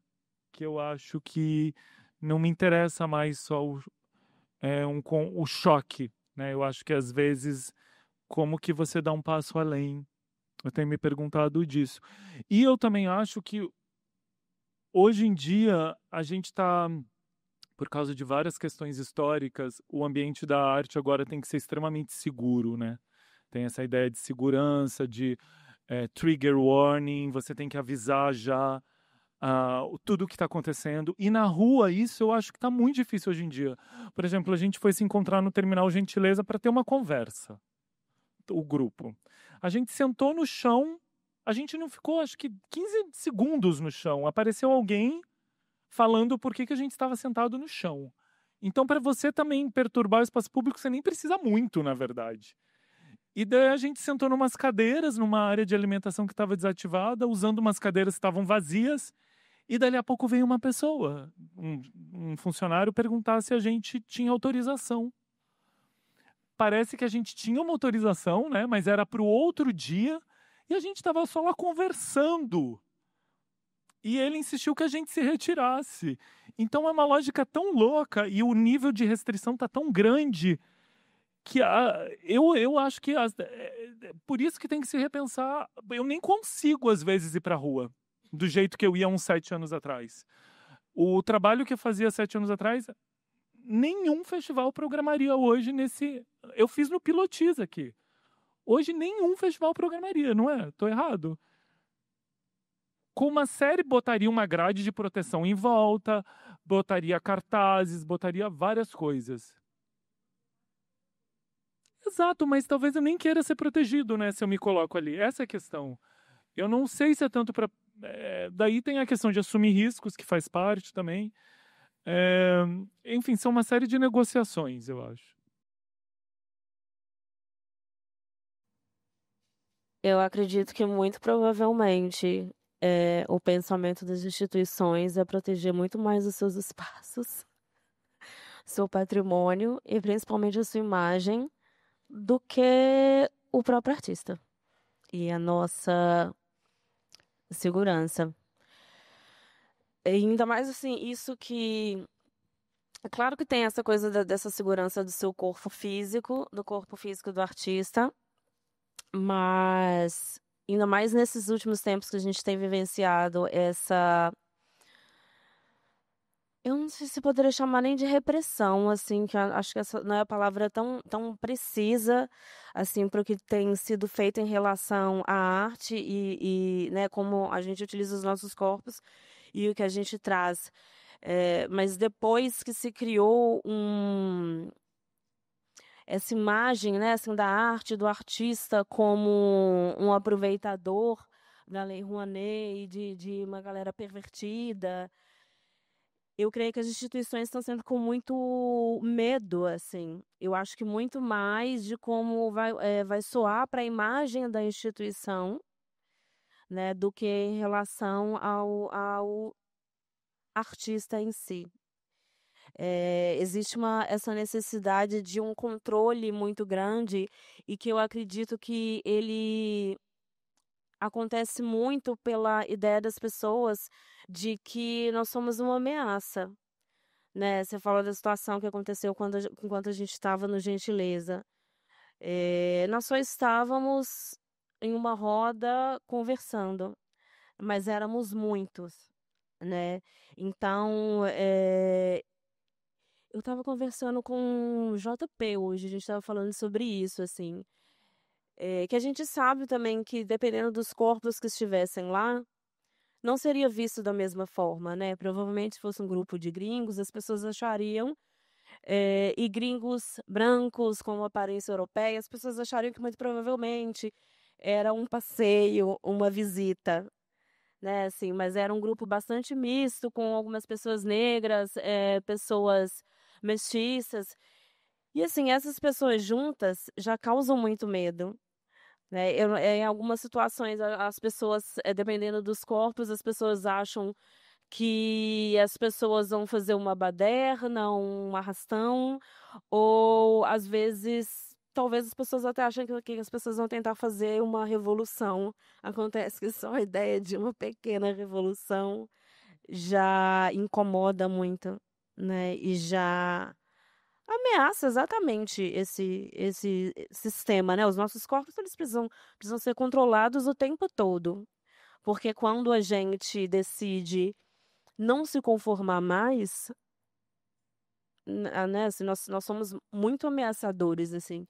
Que eu acho que não me interessa mais só o choque, né? Eu acho que às vezes como que você dá um passo além. Eu tenho me perguntado disso. E eu também acho que hoje em dia a gente está, por causa de várias questões históricas, o ambiente da arte agora tem que ser extremamente seguro, né? Tem essa ideia de segurança, de trigger warning, você tem que avisar já tudo o que está acontecendo. E na rua, isso eu acho que está muito difícil hoje em dia. Por exemplo, a gente foi se encontrar no Terminal Gentileza para ter uma conversa, o grupo. A gente sentou no chão, a gente não ficou, acho que 15 segundos no chão. Apareceu alguém falando por que a gente estava sentado no chão. Então, para você também perturbar o espaço público, você nem precisa muito, na verdade. E daí a gente sentou numas cadeiras, numa área de alimentação que estava desativada, usando umas cadeiras que estavam vazias, e dali a pouco veio uma pessoa, um funcionário, perguntar se a gente tinha autorização. Parece que a gente tinha uma autorização, né? Mas era para o outro dia, e a gente estava só lá conversando. E ele insistiu que a gente se retirasse. Então é uma lógica tão louca e o nível de restrição está tão grande que eu acho que por isso que tem que se repensar. Eu nem consigo, às vezes, ir para a rua do jeito que eu ia uns 7 anos atrás. O trabalho que eu fazia 7 anos atrás, nenhum festival programaria hoje nesse... Eu fiz no Pilotis aqui. Hoje nenhum festival programaria, não é? Estou errado? Com uma série, botaria uma grade de proteção em volta, botaria cartazes, botaria várias coisas. Exato, mas talvez eu nem queira ser protegido, né, se eu me coloco ali. Essa é a questão. Eu não sei se é tanto para... daí tem a questão de assumir riscos, que faz parte também. Enfim, são uma série de negociações, eu acho. Eu acredito que muito provavelmente o pensamento das instituições é proteger muito mais os seus espaços, seu patrimônio e principalmente a sua imagem do que o próprio artista e a nossa segurança. E ainda mais assim, isso que... É claro que tem essa coisa dessa segurança do seu corpo físico, do corpo físico do artista, mas ainda mais nesses últimos tempos que a gente tem vivenciado essa... Eu não sei se poderia chamar nem de repressão, assim, que acho que essa não é a palavra tão precisa, assim, para o que tem sido feito em relação à arte né, como a gente utiliza os nossos corpos e o que a gente traz. Mas depois que se criou essa imagem, né, assim, da arte, do artista como um aproveitador da Lei Rouanet e de uma galera pervertida, eu creio que as instituições estão sendo com muito medo, assim. Eu acho que muito mais de como vai soar para a imagem da instituição, né, do que em relação ao artista em si. Existe essa necessidade de um controle muito grande e que eu acredito que ele acontece muito pela ideia das pessoas de que nós somos uma ameaça, né? Você fala da situação que aconteceu enquanto a gente estava no Gentileza. Nós só estávamos em uma roda conversando, mas éramos muitos, né? Então, eu estava conversando com o JP hoje, a gente estava falando sobre isso, assim. Que a gente sabe também que, dependendo dos corpos que estivessem lá, não seria visto da mesma forma, né? Provavelmente, se fosse um grupo de gringos, as pessoas achariam, e gringos brancos com uma aparência europeia, as pessoas achariam que muito provavelmente era um passeio, uma visita, né, assim, mas era um grupo bastante misto, com algumas pessoas negras, pessoas mestiças. E, assim, essas pessoas juntas já causam muito medo, né? Em algumas situações, as pessoas, dependendo dos corpos, as pessoas acham que as pessoas vão fazer uma baderna, um arrastão, ou às vezes, talvez as pessoas até achem que as pessoas vão tentar fazer uma revolução. Acontece que só a ideia de uma pequena revolução já incomoda muito, né? E já ameaça exatamente esse sistema, né? Os nossos corpos, eles precisam ser controlados o tempo todo. Porque quando a gente decide não se conformar mais, né, assim, nós somos muito ameaçadores, assim.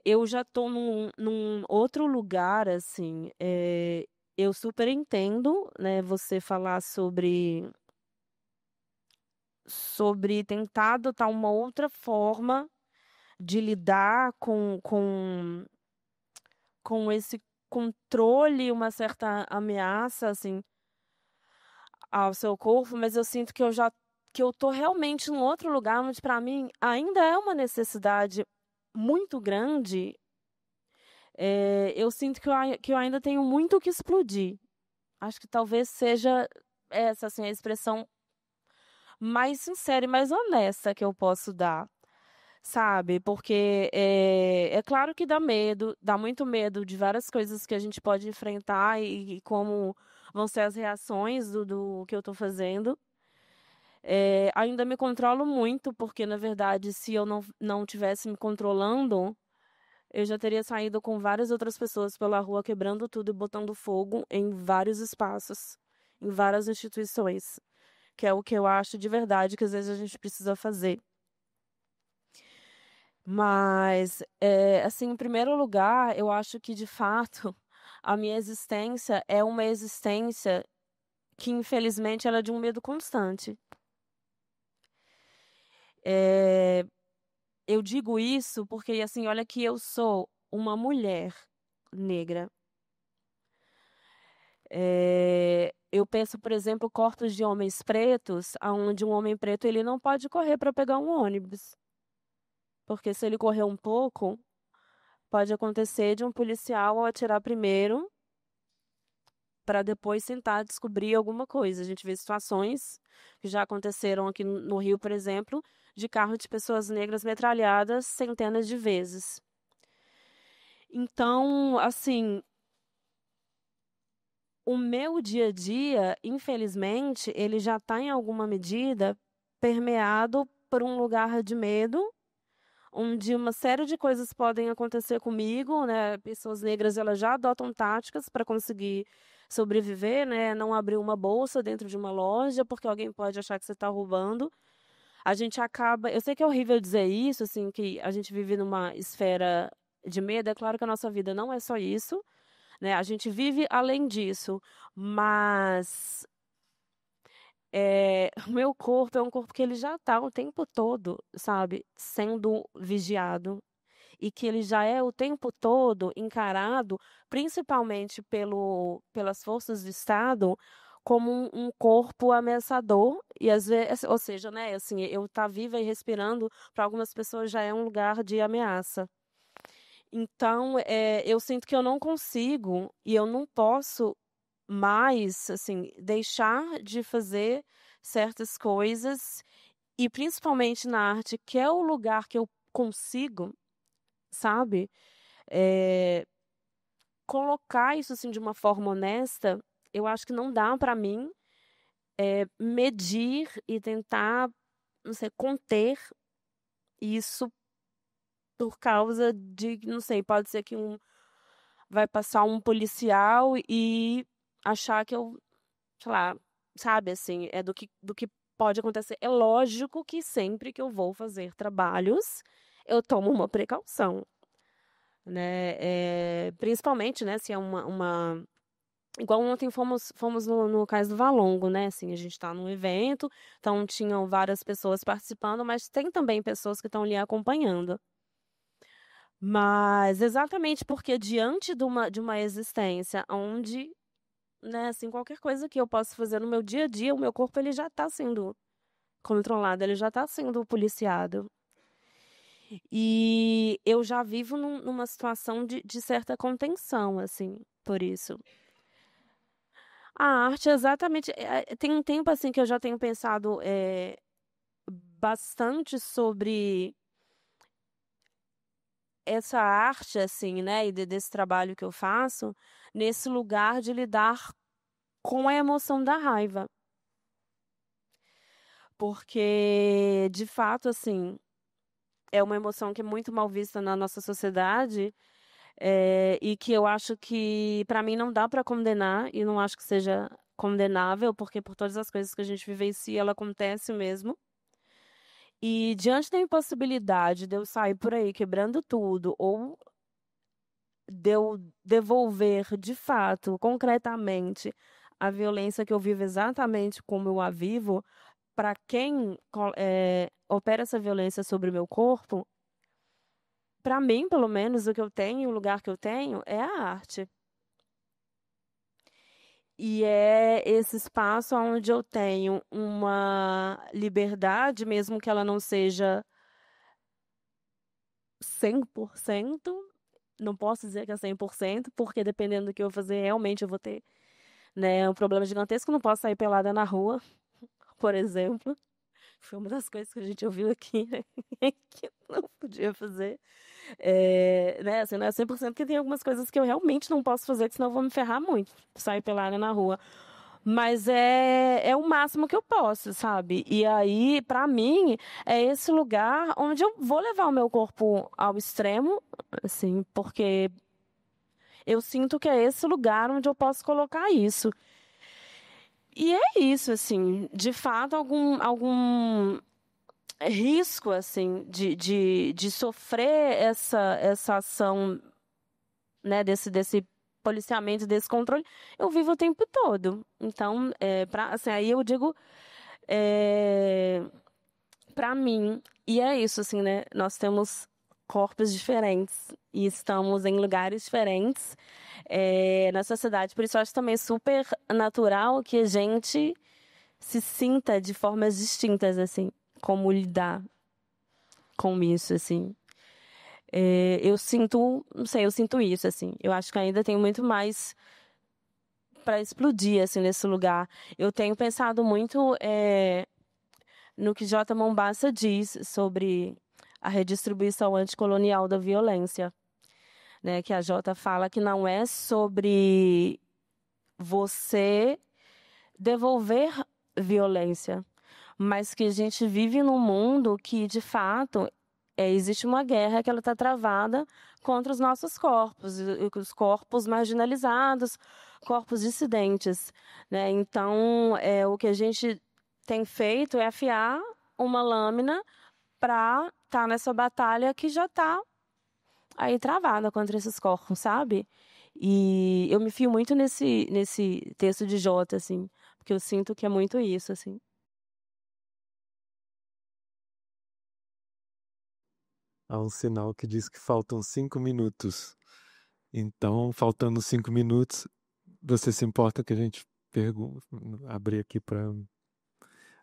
Eu já tô num outro lugar, assim, eu super entendo, né, você falar sobre tentar adotar uma outra forma de lidar com esse controle, uma certa ameaça, assim, ao seu corpo, mas eu sinto que eu tô realmente num outro lugar onde para mim ainda é uma necessidade muito grande. Eu sinto que eu ainda tenho muito o que explodir. Acho que talvez seja essa, assim, a expressão mais sincera e mais honesta que eu posso dar, sabe? Porque é claro que dá medo, dá muito medo de várias coisas que a gente pode enfrentar e como vão ser as reações do que eu tô fazendo. Ainda me controlo muito, porque, na verdade, se eu não tivesse me controlando, eu já teria saído com várias outras pessoas pela rua, quebrando tudo e botando fogo em vários espaços, em várias instituições, que é o que eu acho de verdade que às vezes a gente precisa fazer. Mas, assim, em primeiro lugar, eu acho que, de fato, a minha existência é uma existência que, infelizmente, ela é de um medo constante. Eu digo isso porque, assim, olha que eu sou uma mulher negra. Eu penso, por exemplo, corpos de homens pretos, onde um homem preto ele não pode correr para pegar um ônibus. Porque se ele correr um pouco, pode acontecer de um policial atirar primeiro para depois tentar descobrir alguma coisa. A gente vê situações que já aconteceram aqui no Rio, por exemplo, de carro de pessoas negras metralhadas centenas de vezes. Então, assim, o meu dia a dia, infelizmente, ele já está em alguma medida permeado por um lugar de medo, onde uma série de coisas podem acontecer comigo, né? Pessoas negras, elas já adotam táticas para conseguir sobreviver, né? Não abrir uma bolsa dentro de uma loja, porque alguém pode achar que você está roubando. A gente acaba, eu sei que é horrível dizer isso, assim, que a gente vive numa esfera de medo. É claro que a nossa vida não é só isso, né? A gente vive além disso, mas o meu corpo é um corpo que ele já está o tempo todo, sabe, sendo vigiado e que ele já é o tempo todo encarado, principalmente pelas forças do Estado, como um corpo ameaçador e às vezes, ou seja, né, assim, eu estar viva e respirando para algumas pessoas já é um lugar de ameaça. Então, eu sinto que eu não consigo e eu não posso mais, assim, deixar de fazer certas coisas e principalmente na arte, que é o lugar que eu consigo, sabe, eh, colocar isso, assim, de uma forma honesta. Eu acho que não dá para mim, medir e tentar, não sei, conter isso por causa de, não sei, pode ser que vai passar um policial e achar que eu, sei lá, sabe, assim, é do que pode acontecer. É lógico que sempre que eu vou fazer trabalhos, eu tomo uma precaução, né? Principalmente, né, se é uma... Igual ontem fomos no Cais do Valongo, né? Assim, a gente está num evento, então tinham várias pessoas participando, mas tem também pessoas que estão ali acompanhando. Mas exatamente porque diante de uma existência onde né, assim, qualquer coisa que eu possa fazer no meu dia a dia, o meu corpo ele já está sendo controlado, ele já está sendo policiado. E eu já vivo numa situação de certa contenção, assim, por isso. A arte, exatamente. Tem um tempo, assim, que eu já tenho pensado bastante sobre essa arte, assim, né, e desse trabalho que eu faço, nesse lugar de lidar com a emoção da raiva. Porque, de fato, assim, é uma emoção que é muito mal vista na nossa sociedade, e que eu acho que, para mim, não dá para condenar, e não acho que seja condenável, porque por todas as coisas que a gente vivencia, ela acontece mesmo. E diante da impossibilidade de eu sair por aí quebrando tudo, ou de eu devolver, de fato, concretamente, a violência que eu vivo exatamente como eu a vivo, para quem opera essa violência sobre o meu corpo, para mim, pelo menos, o que eu tenho, o lugar que eu tenho, é a arte. E é esse espaço onde eu tenho uma liberdade, mesmo que ela não seja 100%, não posso dizer que é 100%, porque dependendo do que eu fazer, realmente eu vou ter, né, um problema gigantesco. Não posso sair pelada na rua, por exemplo. Foi uma das coisas que a gente ouviu aqui, né, que não podia fazer. Né, assim, não é 100%, porque tem algumas coisas que eu realmente não posso fazer, que senão eu vou me ferrar muito, sair pelada na rua. Mas é o máximo que eu posso, sabe? E aí, pra mim, é esse lugar onde eu vou levar o meu corpo ao extremo, assim, porque eu sinto que é esse lugar onde eu posso colocar isso. E é isso, assim, de fato, algum risco, assim, de sofrer essa ação, né, desse policiamento, desse controle, eu vivo o tempo todo. Então, assim, aí eu digo, para mim, e é isso, assim, né, nós temos corpos diferentes e estamos em lugares diferentes na sociedade. Por isso, eu acho também super natural que a gente se sinta de formas distintas, assim, como lidar com isso, assim. Eu sinto, não sei, eu sinto isso, assim. Eu acho que ainda tem muito mais para explodir, assim, nesse lugar. Eu tenho pensado muito no que J. Mombassa diz sobre a redistribuição anticolonial da violência, né? Que a J fala que não é sobre você devolver violência, mas que a gente vive num mundo que, de fato, existe uma guerra que ela está travada contra os nossos corpos, os corpos marginalizados, corpos dissidentes, né? Então, o que a gente tem feito é afiar uma lâmina para estar nessa batalha que já está aí travada contra esses corpos, sabe? E eu me fio muito nesse texto de Jota, assim, porque eu sinto que é muito isso, assim. Há um sinal que diz que faltam 5 minutos. Então, faltando 5 minutos, você se importa que a gente abrir aqui para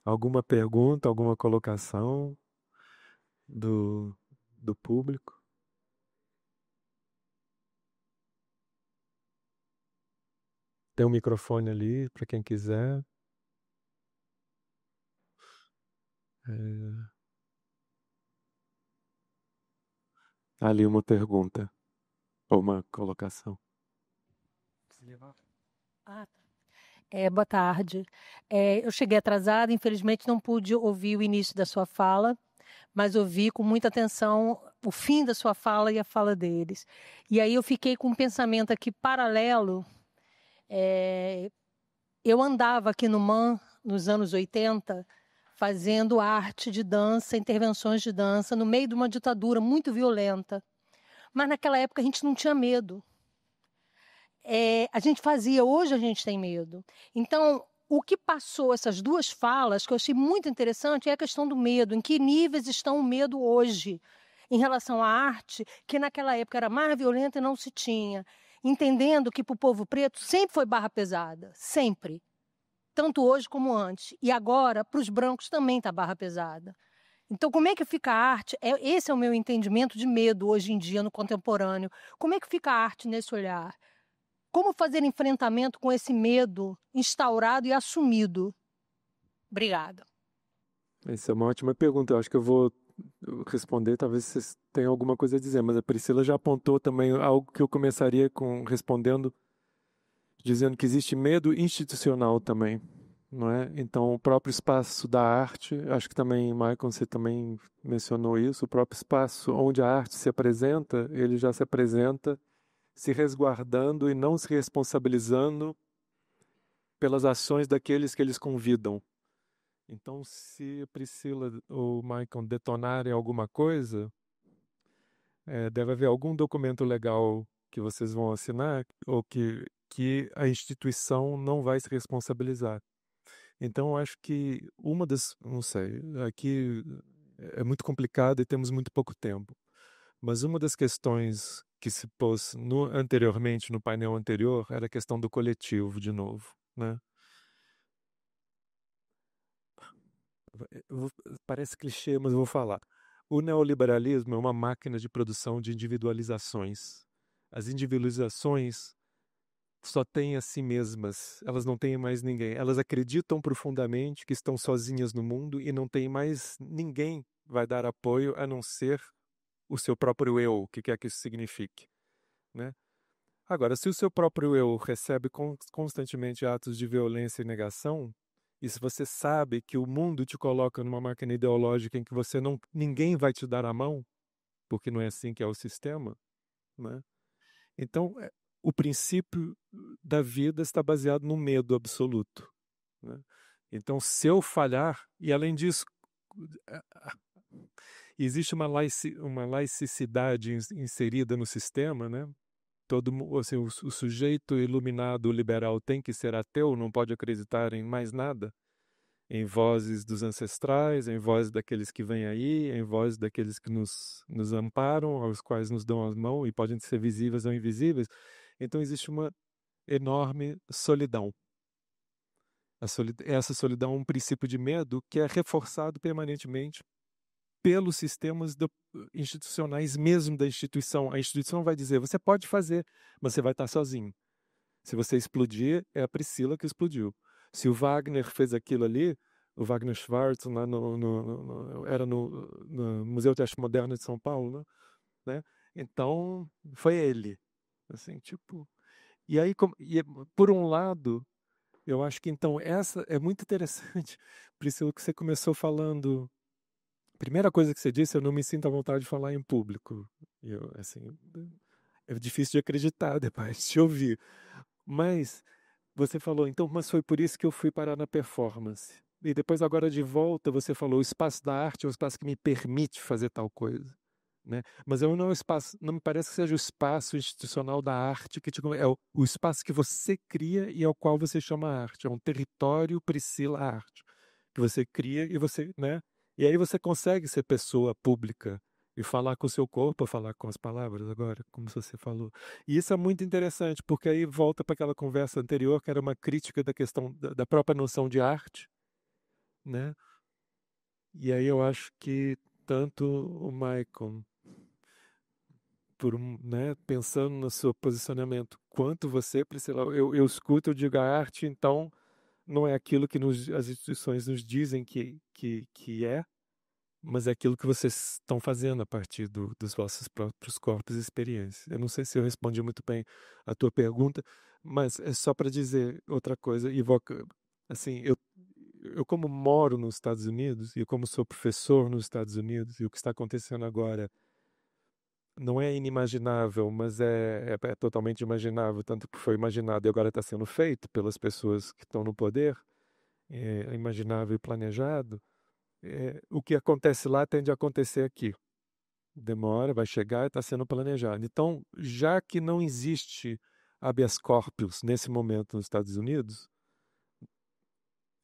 alguma pergunta, alguma colocação do público? Tem um microfone ali para quem quiser. Ali uma pergunta ou uma colocação. Boa tarde. Eu cheguei atrasada, infelizmente não pude ouvir o início da sua fala, mas ouvi com muita atenção o fim da sua fala e a fala deles. E aí eu fiquei com um pensamento aqui paralelo. Eu andava aqui no MAN, nos anos 80, fazendo arte de dança, intervenções de dança, no meio de uma ditadura muito violenta. Mas naquela época a gente não tinha medo. A gente fazia, hoje a gente tem medo. Então, o que passou essas duas falas, que eu achei muito interessante, é a questão do medo. Em que níveis estão o medo hoje, em relação à arte, que naquela época era mais violenta e não se tinha. entendendo que para o povo preto sempre foi barra pesada, sempre. Tanto hoje como antes. E agora, para os brancos também está barra pesada. Então, como é que fica a arte? Esse é o meu entendimento de medo hoje em dia, no contemporâneo. Como é que fica a arte nesse olhar? Como fazer enfrentamento com esse medo instaurado e assumido? Obrigada. Essa é uma ótima pergunta. Eu acho que eu vou responder, talvez vocês tenham alguma coisa a dizer, mas a Priscila já apontou também algo que eu começaria respondendo, dizendo que existe medo institucional também, não é? Então, o próprio espaço da arte, acho que também, Michael, você também mencionou isso, o próprio espaço onde a arte se apresenta, ele já se apresenta se resguardando e não se responsabilizando pelas ações daqueles que eles convidam. Então, se a Priscila ou o Michael detonarem alguma coisa, deve haver algum documento legal que vocês vão assinar ou que a instituição não vai se responsabilizar. Então, eu acho que não sei, aqui é muito complicado e temos muito pouco tempo, mas uma das questões que se pôs anteriormente, no painel anterior, era a questão do coletivo, de novo, né? Parece clichê, mas eu vou falar. O neoliberalismo é uma máquina de produção de individualizações. As individualizações só têm a si mesmas, elas não têm mais ninguém. Elas acreditam profundamente que estão sozinhas no mundo e não tem mais ninguém vai dar apoio a não ser o seu próprio eu, o que quer que isso signifique, né? Agora, se o seu próprio eu recebe constantemente atos de violência e negação, e se você sabe que o mundo te coloca numa máquina ideológica em que ninguém vai te dar a mão, porque não é assim que é o sistema, né? Então, o princípio da vida está baseado no medo absoluto, né? Então, se eu falhar, e além disso, existe uma laicidade inserida no sistema, né? Assim, o sujeito iluminado liberal tem que ser ateu, não pode acreditar em mais nada, em vozes dos ancestrais, em vozes daqueles que vêm aí, em vozes daqueles que nos amparam, aos quais nos dão as mãos e podem ser visíveis ou invisíveis. Então existe uma enorme solidão. Essa solidão é um princípio de medo que é reforçado permanentemente pelos sistemas institucionais mesmo da instituição. A instituição vai dizer, você pode fazer, mas você vai estar sozinho. Se você explodir, é a Priscila que explodiu. Se o Wagner fez aquilo ali, o Wagner Schwartz, lá era no Museu de Arte Moderna de São Paulo, né? Então, foi ele. Assim, tipo... E aí, por um lado, eu acho que então essa é muito interessante, Priscila, que você começou falando. Primeira coisa que você disse, eu não me sinto à vontade de falar em público. Assim, é difícil de acreditar depois de te ouvir. Mas você falou, então, mas foi por isso que eu fui parar na performance. E depois, agora de volta, você falou, o espaço da arte é o espaço que me permite fazer tal coisa, né? Mas não é um espaço, não me parece que seja o espaço institucional da arte que é o espaço que você cria e ao qual você chama arte. É um território Priscila Arte que você cria e você, né? E aí você consegue ser pessoa pública e falar com o seu corpo, falar com as palavras agora, como você falou. E isso é muito interessante, porque aí volta para aquela conversa anterior, que era uma crítica da questão da própria noção de arte, né? E aí eu acho que tanto o Michael, né, pensando no seu posicionamento, quanto você, Priscila, eu escuto, eu digo, a arte, então, não é aquilo que as instituições nos dizem que é, mas é aquilo que vocês estão fazendo a partir dos vossos próprios corpos e experiências. Eu não sei se eu respondi muito bem a tua pergunta, mas é só para dizer outra coisa. Assim, eu como moro nos Estados Unidos e como sou professor nos Estados Unidos, e o que está acontecendo agora não é inimaginável, mas é totalmente imaginável, tanto que foi imaginado e agora está sendo feito pelas pessoas que estão no poder, é imaginável e planejado. O que acontece lá tende a acontecer aqui. Demora, vai chegar e está sendo planejado. Então, já que não existe habeas corpus nesse momento nos Estados Unidos,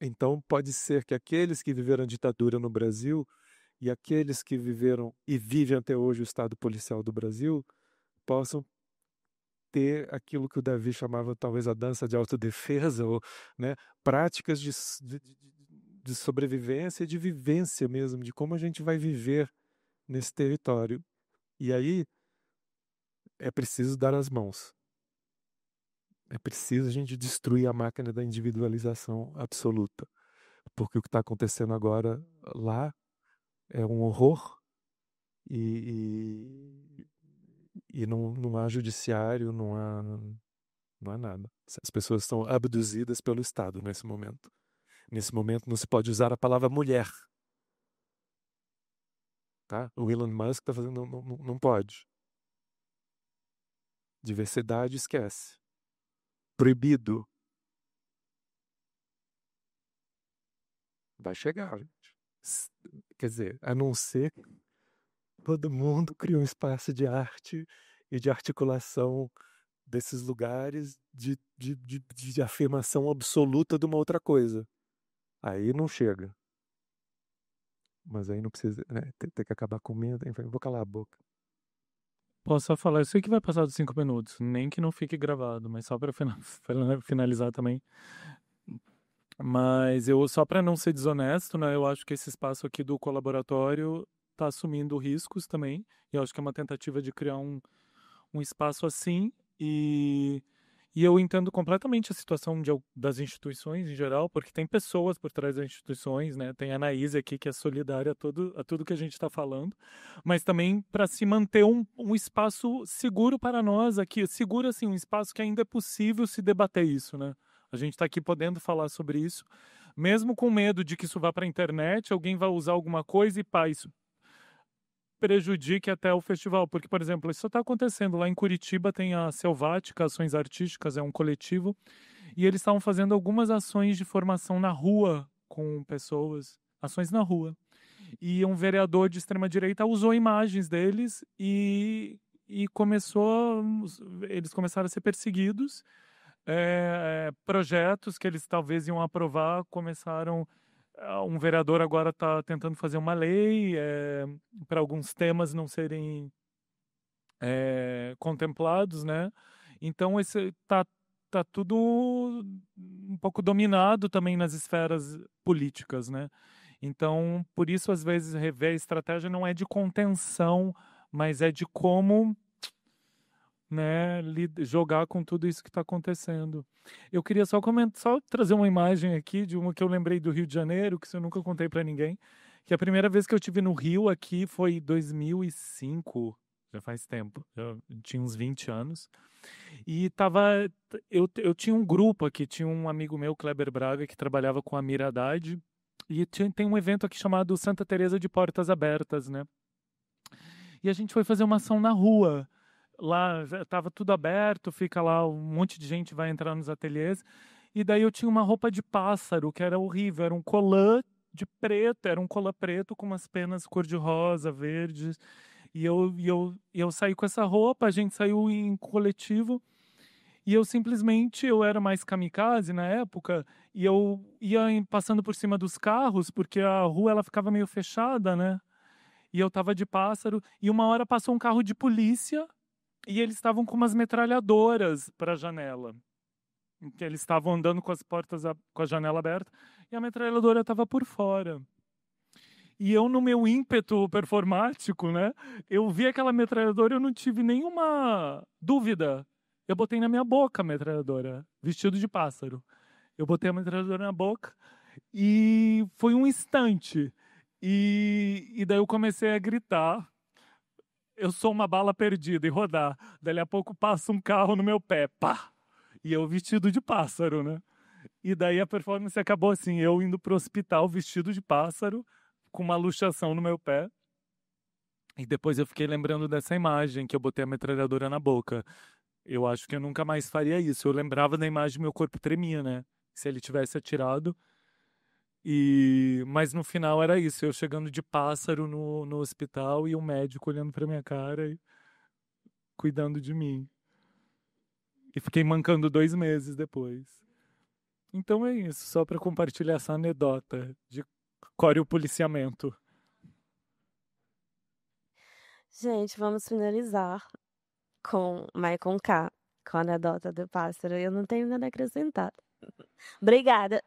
então pode ser que aqueles que viveram a ditadura no Brasil e aqueles que viveram e vivem até hoje o Estado policial do Brasil possam ter aquilo que o Davi chamava talvez a dança de autodefesa, ou, né, práticas de sobrevivência e de vivência mesmo, de como a gente vai viver nesse território. E aí é preciso dar as mãos. É preciso a gente destruir a máquina da individualização absoluta. Porque o que está acontecendo agora lá é um horror e não há judiciário, não há nada. As pessoas estão abduzidas pelo Estado nesse momento. Nesse momento não se pode usar a palavra mulher. Tá? O Elon Musk está fazendo, não pode. Diversidade, esquece. Proibido. Vai chegar, gente. Quer dizer, a não ser que todo mundo cria um espaço de arte e de articulação desses lugares de afirmação absoluta de uma outra coisa. Aí não chega. Mas aí não precisa, né, ter que acabar com medo. Eu vou calar a boca. Posso só falar, eu sei que vai passar dos 5 minutos, nem que não fique gravado, mas só para finalizar também. Mas só para não ser desonesto, né, eu acho que esse espaço aqui do colaboratório está assumindo riscos também. E eu acho que é uma tentativa de criar um espaço assim. E eu entendo completamente a situação das instituições em geral, porque tem pessoas por trás das instituições, né? Tem a Anaíse aqui, que é solidária a tudo que a gente está falando, mas também para se manter um espaço seguro para nós aqui, seguro assim, um espaço que ainda é possível se debater isso, né? A gente está aqui podendo falar sobre isso, mesmo com medo de que isso vá para a internet, alguém vai usar alguma coisa e pá, isso prejudique até o festival, porque, por exemplo, isso está acontecendo lá em Curitiba, tem a Selvática Ações Artísticas, é um coletivo, e eles estavam fazendo algumas ações de formação na rua com pessoas, ações na rua, e um vereador de extrema-direita usou imagens deles e eles começaram a ser perseguidos, projetos que eles talvez iam aprovar começaram. Um vereador agora está tentando fazer uma lei para alguns temas não serem contemplados, né? Então tá tudo um pouco dominado também nas esferas políticas, né? Então, por isso, às vezes, rever a estratégia não é de contenção, mas é de como, né, jogar com tudo isso que está acontecendo. Eu queria só trazer uma imagem aqui de uma que eu lembrei do Rio de Janeiro, que eu nunca contei para ninguém, que a primeira vez que eu tive no Rio aqui foi em 2005, já faz tempo, eu tinha uns 20 anos, e eu tinha um grupo aqui, tinha um amigo meu, Kleber Braga, que trabalhava com a Mira Haddad, e tem um evento aqui chamado Santa Teresa de Portas Abertas, né? E a gente foi fazer uma ação na rua. Lá estava tudo aberto, fica lá, um monte de gente vai entrar nos ateliês. E daí eu tinha uma roupa de pássaro, que era horrível, era um colã de preto, era um colã preto com umas penas cor-de-rosa, verdes. E eu saí com essa roupa, a gente saiu em coletivo. E eu era mais kamikaze na época, e eu ia passando por cima dos carros, porque a rua ela ficava meio fechada, né? E eu tava de pássaro, e uma hora passou um carro de polícia, e eles estavam com umas metralhadoras para a janela. Então, eles estavam andando com com a janela aberta, e a metralhadora estava por fora. E eu, no meu ímpeto performático, né? Eu vi aquela metralhadora e eu não tive nenhuma dúvida. Eu botei na minha boca a metralhadora, vestido de pássaro. Eu botei a metralhadora na boca e foi um instante. E daí eu comecei a gritar. Eu sou uma bala perdida e rodar. Dali a pouco passa um carro no meu pé. Pá! E eu vestido de pássaro, né? E daí a performance acabou assim, eu indo pro hospital vestido de pássaro, com uma luxação no meu pé. E depois eu fiquei lembrando dessa imagem que eu botei a metralhadora na boca. Eu acho que eu nunca mais faria isso. Eu lembrava da imagem, meu corpo tremia, né? Se ele tivesse atirado. Mas no final era isso, eu chegando de pássaro no hospital e um médico olhando pra minha cara e cuidando de mim. E fiquei mancando 2 meses depois. Então é isso, só para compartilhar essa anedota de coreo-policiamento. Gente, vamos finalizar com Michael K. com a anedota do pássaro. Eu não tenho nada a acrescentar. Obrigada.